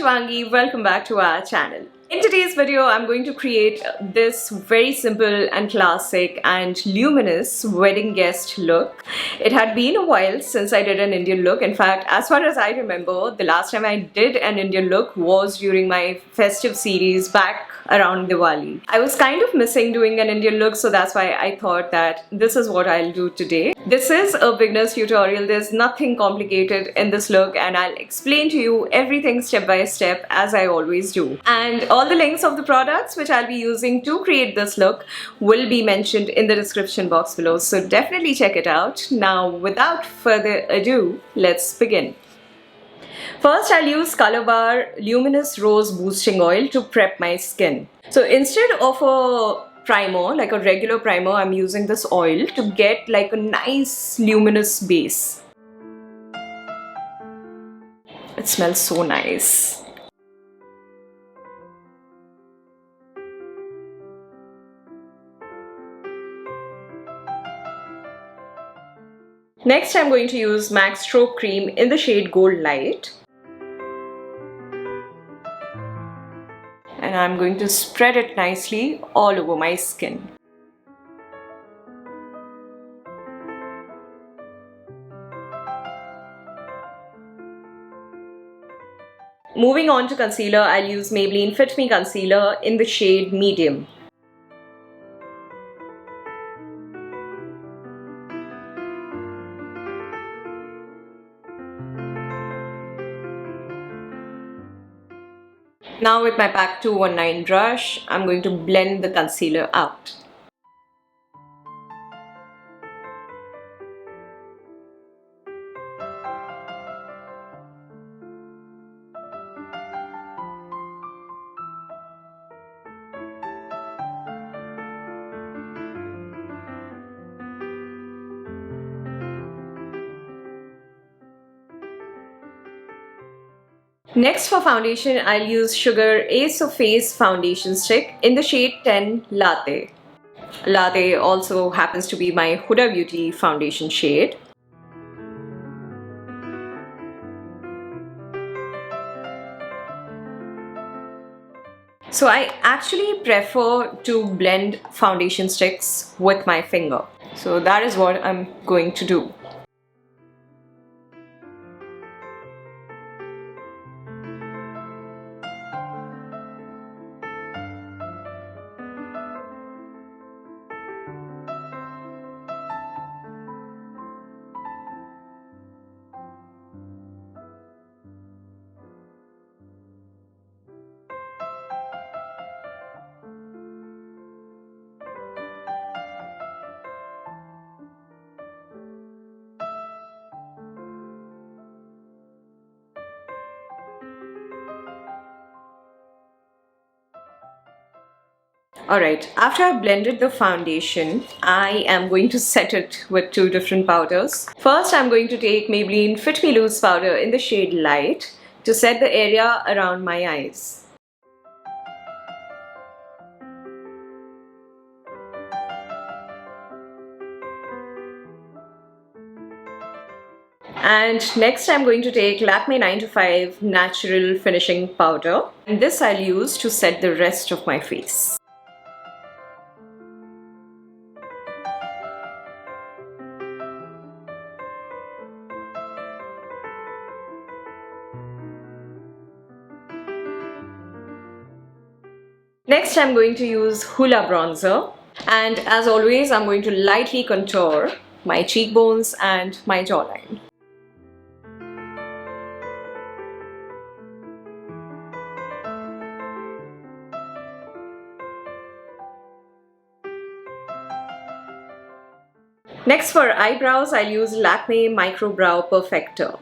Shivangi, welcome back to our channel. In today's video, I'm going to create this very simple and classic and luminous wedding guest look. It had been a while since I did an Indian look. In fact, as far as I remember, the last time I did an Indian look was during my festive series back around Diwali. I was kind of missing doing an Indian look, so that's why I thought that this is what I'll do today. This is a beginner's tutorial. There's nothing complicated in this look and I'll explain to you everything step by step as I always do. And all the links of the products which I'll be using to create this look will be mentioned in the description box below, so definitely check it out. Now without further ado, let's begin. First, I'll use Colorbar Luminous Rose Boosting Oil to prep my skin. So instead of a primer, like a regular primer, I'm using this oil to get like a nice luminous base. It smells so nice. Next, I'm going to use M.A.C Strobe Cream in the shade Goldlite. And I'm going to spread it nicely all over my skin. Moving on to concealer, I'll use Maybelline Fit Me Concealer in the shade Medium. Now with my PAC 219 brush, I'm going to blend the concealer out. Next for foundation, I'll use Sugar Ace of Face foundation stick in the shade 10 Latte. Latte also happens to be my Huda Beauty foundation shade. So I actually prefer to blend foundation sticks with my finger. So that is what I'm going to do. Alright, after I've blended the foundation, I am going to set it with two different powders. First, I'm going to take Maybelline Fit Me Loose powder in the shade Light to set the area around my eyes. And next I'm going to take Lakme 9 to 5 Natural Finishing Powder. And this I'll use to set the rest of my face. Next, I'm going to use Hoola bronzer, and as always, I'm going to lightly contour my cheekbones and my jawline. Next, for eyebrows, I'll use Lakme Micro Brow Perfector.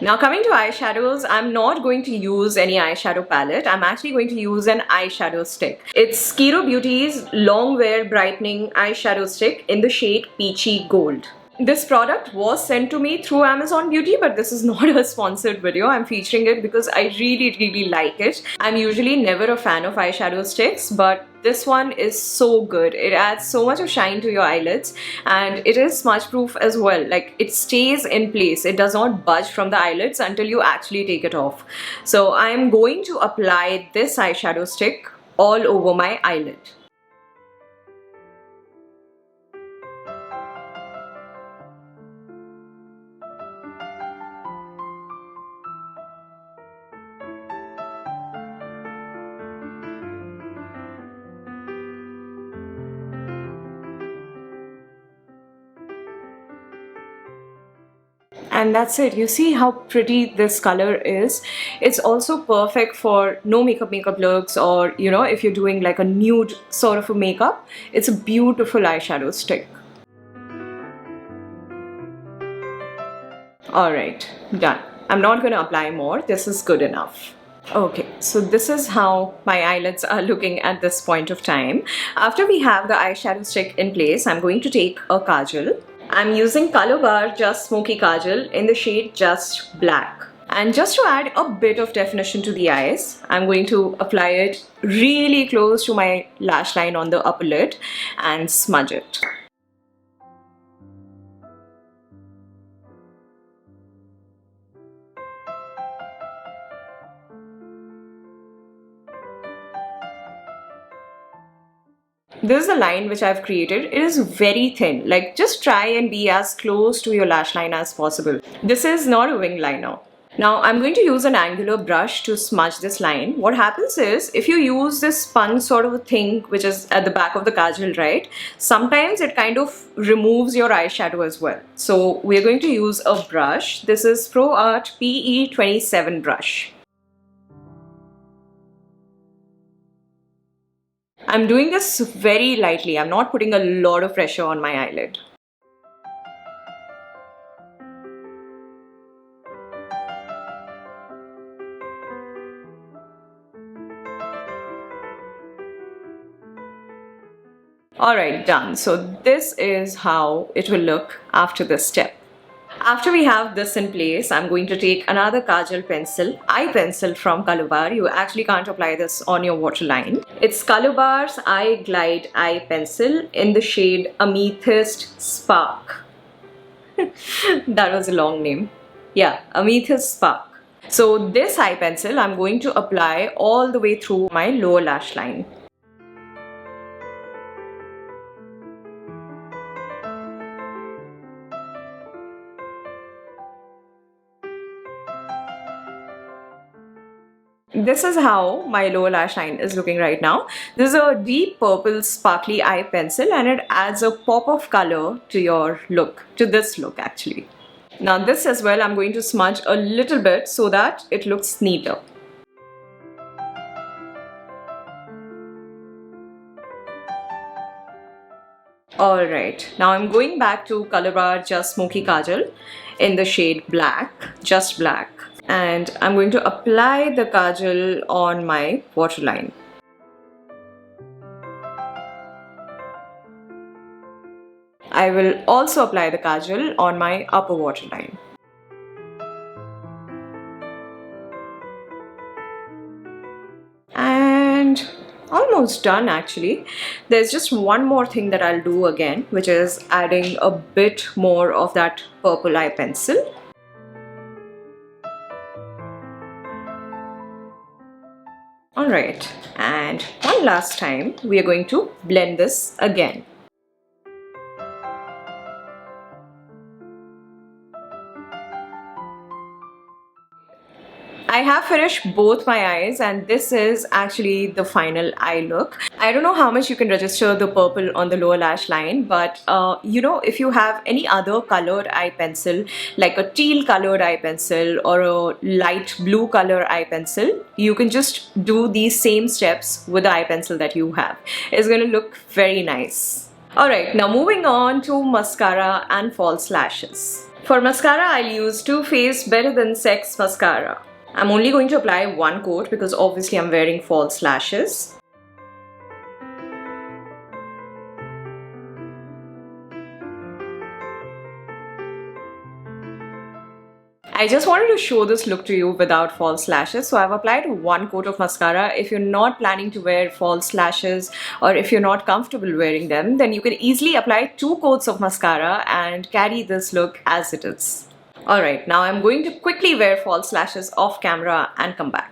Now coming to eyeshadows, I'm not going to use any eyeshadow palette. I'm actually going to use an eyeshadow stick. It's KIRO Beauty's Long Wear Brightening Eyeshadow Stick in the shade Peachy Gold. This product was sent to me through Amazon Beauty, but this is not a sponsored video. I'm featuring it because I really like it. I'm usually never a fan of eyeshadow sticks, but this one is so good. It adds so much of shine to your eyelids, and it is smudge proof as well. Like, it stays in place. It does not budge from the eyelids until you actually take it off. So I'm going to apply this eyeshadow stick all over my eyelid. And that's it. You see how pretty this color is? It's also perfect for no makeup looks, or you know, if you're doing like a nude sort of a makeup. It's a beautiful eyeshadow stick. Alright, done. I'm not going to apply more. This is good enough. Okay, so this is how my eyelids are looking at this point of time. After we have the eyeshadow stick in place, I'm going to take a kajal. I'm using Colorbar Just Smoky Kajal in the shade Just Black. And just to add a bit of definition to the eyes, I'm going to apply it really close to my lash line on the upper lid and smudge it. This is the line which I've created. It is very thin. Like, just try and be as close to your lash line as possible. This is not a wing liner. Now I'm going to use an angular brush to smudge this line. What happens is, if you use this sponge sort of a thing which is at the back of the kajal, right, sometimes it kind of removes your eyeshadow as well. So we're going to use a brush. This is Pro Art PE27 brush. I'm doing this very lightly. I'm not putting a lot of pressure on my eyelid. Alright, done. So this is how it will look after this step. After we have this in place, I'm going to take another kajal pencil, eye pencil from Colorbar. You actually can't apply this on your waterline. It's Colorbar's Eye Glide eye pencil in the shade Amethyst Spark. That was a long name. Yeah, Amethyst Spark. So this eye pencil I'm going to apply all the way through my lower lash line. This is how my lower lash line is looking right now. This is a deep purple sparkly eye pencil, and it adds a pop of color to your look, to this look actually. Now this as well I'm going to smudge a little bit so that it looks neater. Alright, now I'm going back to Colorbar Just Smoky Kajal in the shade Black, Just Black. And I'm going to apply the kajal on my waterline. I will also apply the kajal on my upper waterline. And almost done actually. There's just one more thing that I'll do again, which is adding a bit more of that purple eye pencil. Alright, and one last time we are going to blend this again. I have finished both my eyes, and this is actually the final eye look. I don't know how much you can register the purple on the lower lash line, but you know, if you have any other colored eye pencil, like a teal colored eye pencil or a light blue color eye pencil, you can just do these same steps with the eye pencil that you have. It's going to look very nice. Alright, now moving on to mascara and false lashes. For mascara, I'll use Too Faced Better Than Sex mascara. I'm only going to apply one coat because obviously I'm wearing false lashes. I just wanted to show this look to you without false lashes, so I've applied one coat of mascara. If you're not planning to wear false lashes or if you're not comfortable wearing them, then you can easily apply 2 coats of mascara and carry this look as it is. Alright, now I'm going to quickly wear false lashes off camera and come back.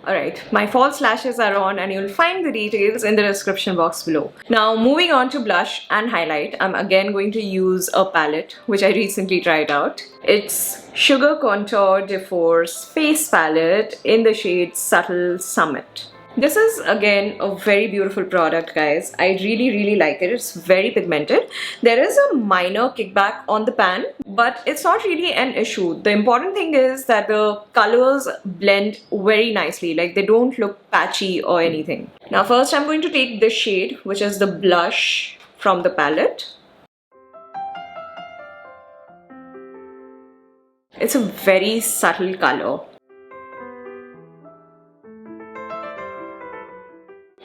Alright, my false lashes are on and you'll find the details in the description box below. Now moving on to blush and highlight, I'm again going to use a palette which I recently tried out. It's Sugar Contour de Force Face Palette in the shade Subtle Summit. This is again a very beautiful product, guys. I really like it. It's very pigmented. There is a minor kickback on the pan, but it's not really an issue. The important thing is that the colors blend very nicely. Like, they don't look patchy or anything. Now first I'm going to take this shade, which is the blush from the palette. It's a very subtle color.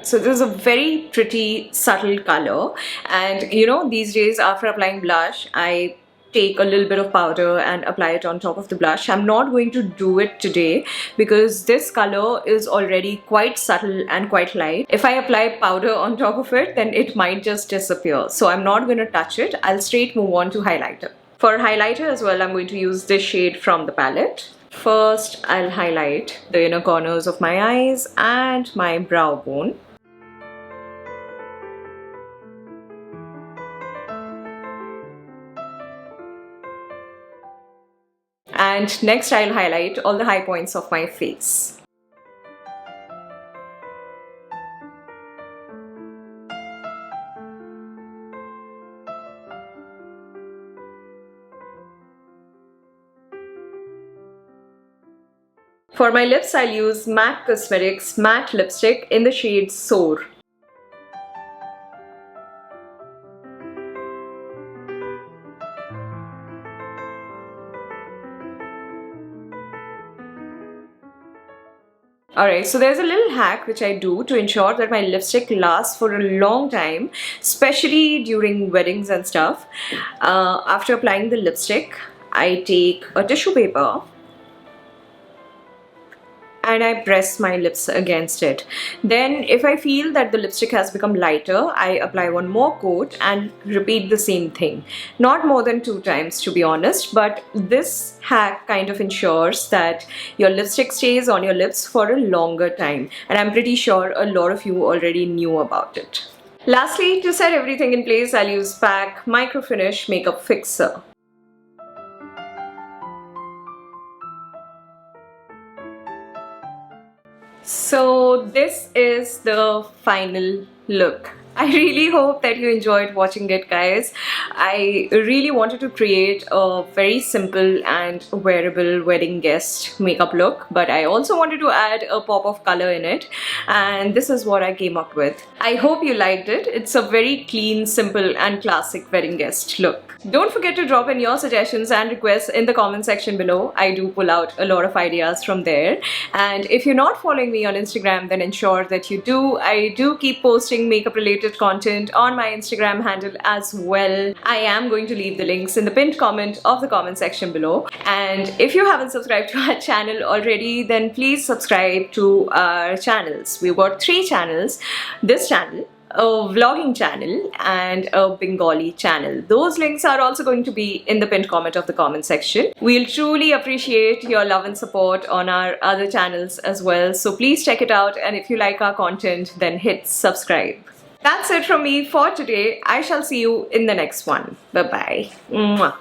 So this is a very pretty subtle color, and you know, these days after applying blush, I take a little bit of powder and apply it on top of the blush. I'm not going to do it today because this color is already quite subtle and quite light. If I apply powder on top of it, then it might just disappear. So I'm not going to touch it. I'll straight move on to highlighter. For highlighter as well, I'm going to use this shade from the palette. First, I'll highlight the inner corners of my eyes and my brow bone. And next I'll highlight all the high points of my face. For my lips, I'll use MAC Cosmetics Matte Lipstick in the shade Soar. Alright, so there's a little hack which I do to ensure that my lipstick lasts for a long time, especially during weddings and stuff. After applying the lipstick, I take a tissue paper and I press my lips against it. Then if I feel that the lipstick has become lighter, I apply one more coat and repeat the same thing. Not more than 2 times, to be honest, but this hack kind of ensures that your lipstick stays on your lips for a longer time, and I'm pretty sure a lot of you already knew about it. Lastly, to set everything in place, I'll use PAC Micro Finish Makeup Fixer. So this is the final look. I really hope that you enjoyed watching it, guys. I really wanted to create a very simple and wearable wedding guest makeup look, but I also wanted to add a pop of color in it, and this is what I came up with. I hope you liked it. It's a very clean, simple and classic wedding guest look. Don't forget to drop in your suggestions and requests in the comment section below. I do pull out a lot of ideas from there. And if you're not following me on Instagram, then ensure that you do. I do keep posting makeup related content on my Instagram handle as well. I am going to leave the links in the pinned comment of the comment section below. And if you haven't subscribed to our channel already, then please subscribe to our channels. We've got 3 channels. This channel, a vlogging channel and a Bengali channel. Those links are also going to be in the pinned comment of the comment section. We'll truly appreciate your love and support on our other channels as well. So please check it out, and if you like our content, then hit subscribe. That's it from me for today. I shall see you in the next one. Bye bye. Mwah.